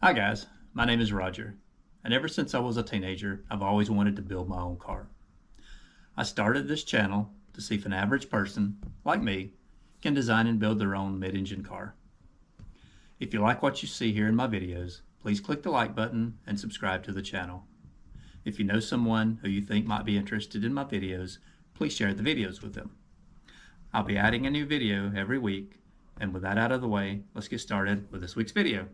Hi guys, my name is Roger, and ever since I was a teenager, I've always wanted to build my own car. I started this channel to see if an average person, like me, can design and build their own mid-engine car. If you like what you see here in my videos, please click the like button and subscribe to the channel. If you know someone who you think might be interested in my videos, please share the videos with them. I'll be adding a new video every week, and with that out of the way, let's get started with this week's video.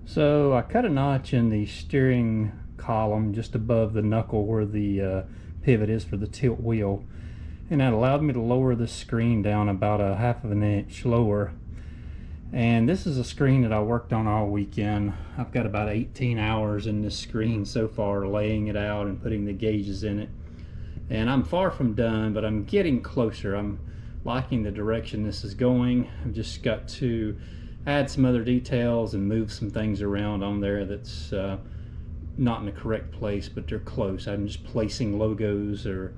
So I cut a notch in the steering column just above the knuckle where the pivot is for the tilt wheel, and that allowed me to lower the screen down about a half of an inch lower. And this is a screen that I worked on all weekend. I've got about 18 hours in this screen so far, laying it out and putting the gauges in it. And I'm far from done, but I'm getting closer. I'm liking the direction this is going. I've just got to add some other details and move some things around on there that's not in the correct place, but they're close. I'm just placing logos or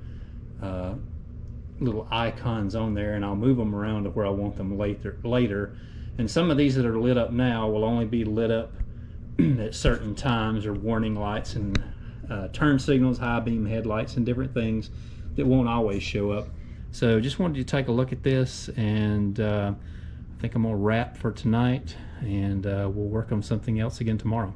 little icons on there, and I'll move them around to where I want them later. And some of these that are lit up now will only be lit up at certain times, or warning lights and turn signals, high beam headlights, and different things that won't always show up. So just wanted you to take a look at this, and I think I'm gonna wrap for tonight, and we'll work on something else again tomorrow.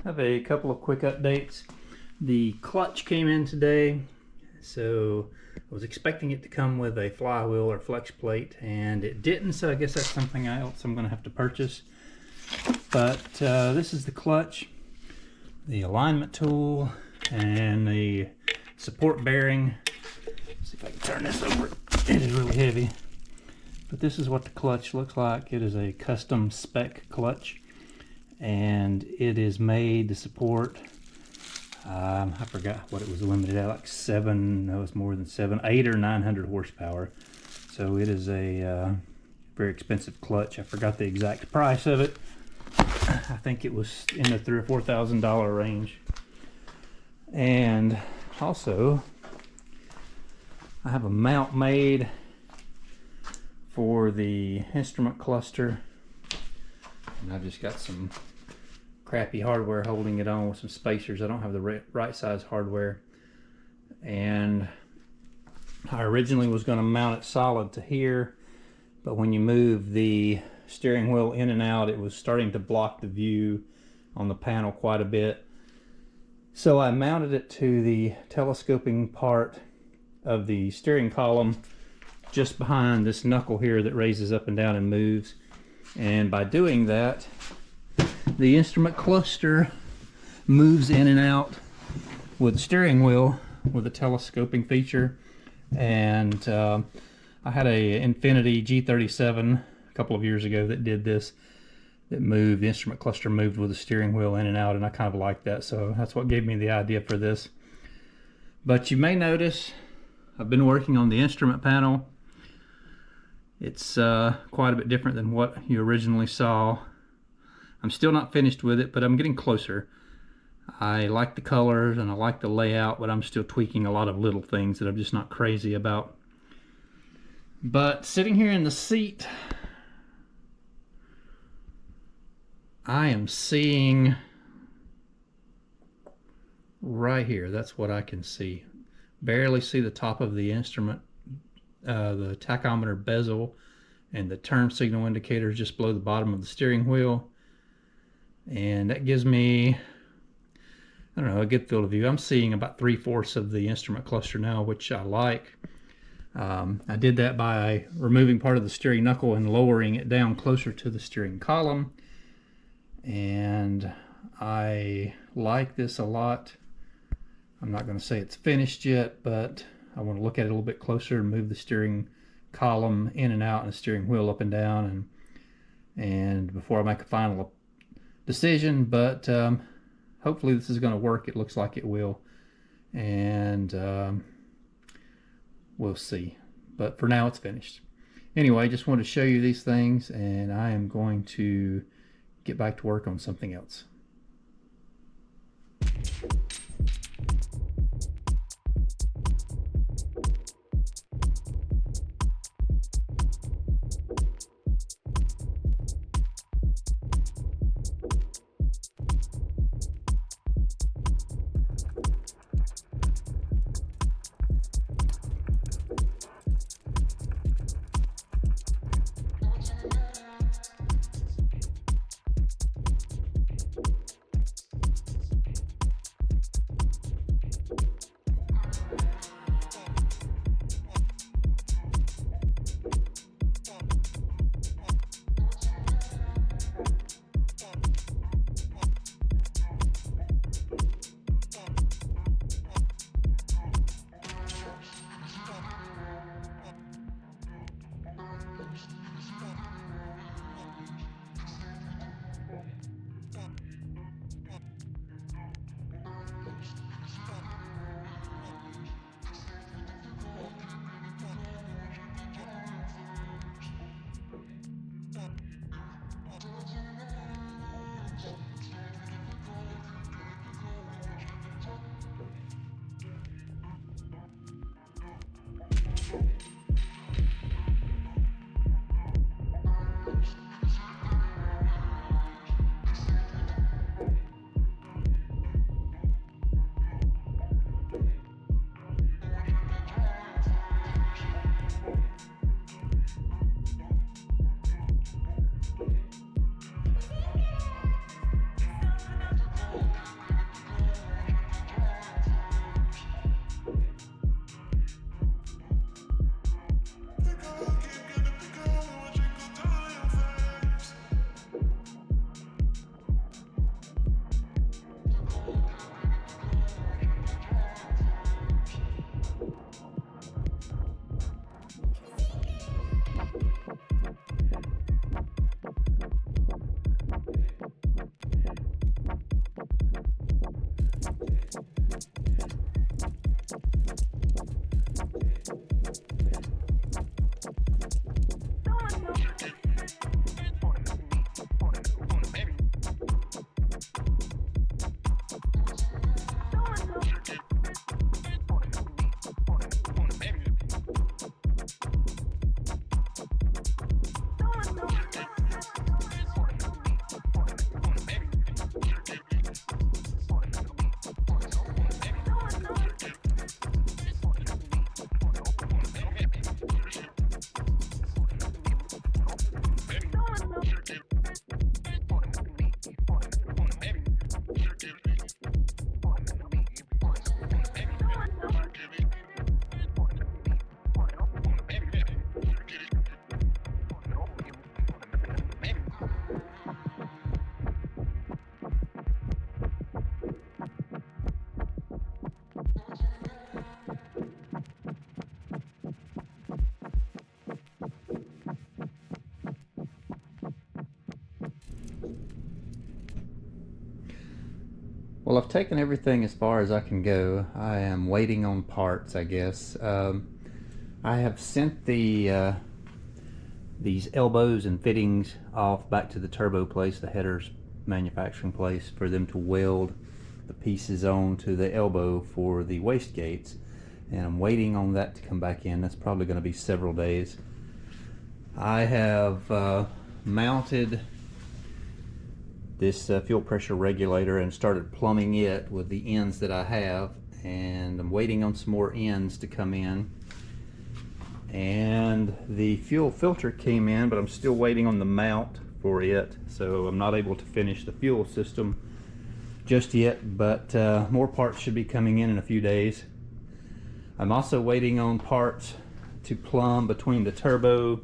I have a couple of quick updates. The clutch came in today, so I was expecting it to come with a flywheel or flex plate, and it didn't, so I guess that's something else I'm going to have to purchase. But this is the clutch, the alignment tool, and the support bearing. Let's see if I can turn this over. It is really heavy. But this is what the clutch looks like. It is a custom spec clutch, and it is made to support, I forgot what it was limited at, like 7, no, it's more than 7, 8 or 900 horsepower. So it is a very expensive clutch. I forgot the exact price of it. I think it was in the $3,000 or $4,000 range. And also, I have a mount made for the instrument cluster, and I've just got some crappy hardware holding it on with some spacers. I don't have the right size hardware, and I originally was going to mount it solid to here, but when you move the steering wheel in and out, it was starting to block the view on the panel quite a bit. So I mounted it to the telescoping part of the steering column just behind this knuckle here that raises up and down and moves. And by doing that, the instrument cluster moves in and out with the steering wheel with a telescoping feature. And I had a Infiniti G37 a couple of years ago that did this, that moved, the instrument cluster moved with the steering wheel in and out, and I kind of liked that, so that's what gave me the idea for this. But you may notice I've been working on the instrument panel. It's quite a bit different than what you originally saw. I'm still not finished with it, but I'm getting closer. I like the colors and I like the layout, but I'm still tweaking a lot of little things that I'm just not crazy about. But sitting here in the seat, I am seeing right here. That's what I can see. Barely see the top of the instrument, the tachometer bezel, and the turn signal indicators just below the bottom of the steering wheel. And that gives me, I don't know, a good field of view. I'm seeing about 3/4 of the instrument cluster now, which I like. I did that by removing part of the steering knuckle and lowering it down closer to the steering column. And I like this a lot. I'm not going to say it's finished yet, but I want to look at it a little bit closer and move the steering column in and out and the steering wheel up and down, and before I make a final decision. But hopefully this is going to work. It looks like it will, and we'll see. But for now, it's finished. Anyway, just wanted to show you these things, and I am going to get back to work on something else. Well, I've taken everything as far as I can go. I am waiting on parts, I guess. I have sent these elbows and fittings off back to the turbo place, the headers manufacturing place, for them to weld the pieces on to the elbow for the wastegates. And I'm waiting on that to come back in. That's probably going to be several days. I have mounted this fuel pressure regulator and started plumbing it with the ends that I have, and I'm waiting on some more ends to come in. And the fuel filter came in, but I'm still waiting on the mount for it, so I'm not able to finish the fuel system just yet, but more parts should be coming in a few days. I'm also waiting on parts to plumb between the turbo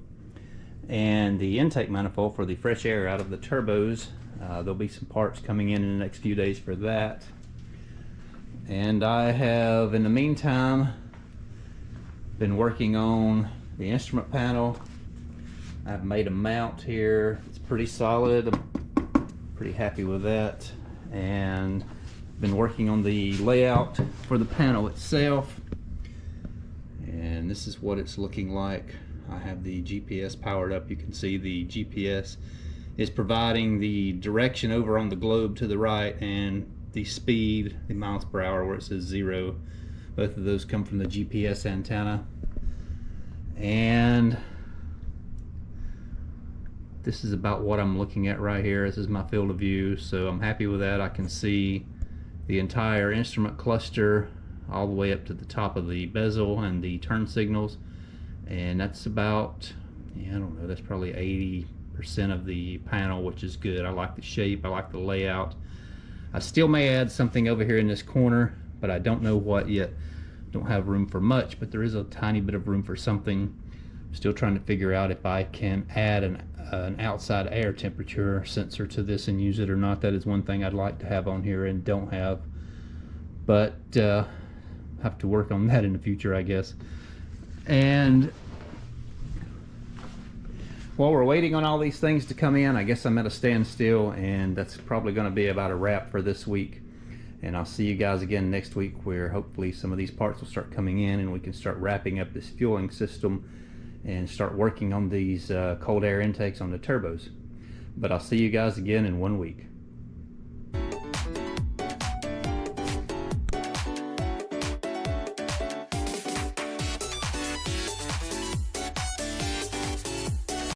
and the intake manifold for the fresh air out of the turbos. There'll be some parts coming in the next few days for that. And I have, in the meantime, been working on the instrument panel. I've made a mount here. It's pretty solid. I'm pretty happy with that. And been working on the layout for the panel itself. And this is what it's looking like. I have the GPS powered up. You can see the GPS is providing the direction over on the globe to the right, and the speed, the miles per hour where it says 0. Both of those come from the GPS antenna. And this is about what I'm looking at right here. This is my field of view, so I'm happy with that. I can see the entire instrument cluster all the way up to the top of the bezel and the turn signals, and that's about, I don't know, that's probably 80% of the panel, which is good. I like the shape, I like the layout. I still may add something over here in this corner, but I don't know what yet. Don't have room for much, but there is a tiny bit of room for something. I'm still trying to figure out if I can add an outside air temperature sensor to this and use it or not. That is one thing I'd like to have on here and don't have, but have to work on that in the future, I guess. And while we're waiting on all these things to come in, I guess I'm at a standstill, and that's probably going to be about a wrap for this week. And I'll see you guys again next week, where hopefully some of these parts will start coming in and we can start wrapping up this fueling system and start working on these cold air intakes on the turbos. But I'll see you guys again in 1 week.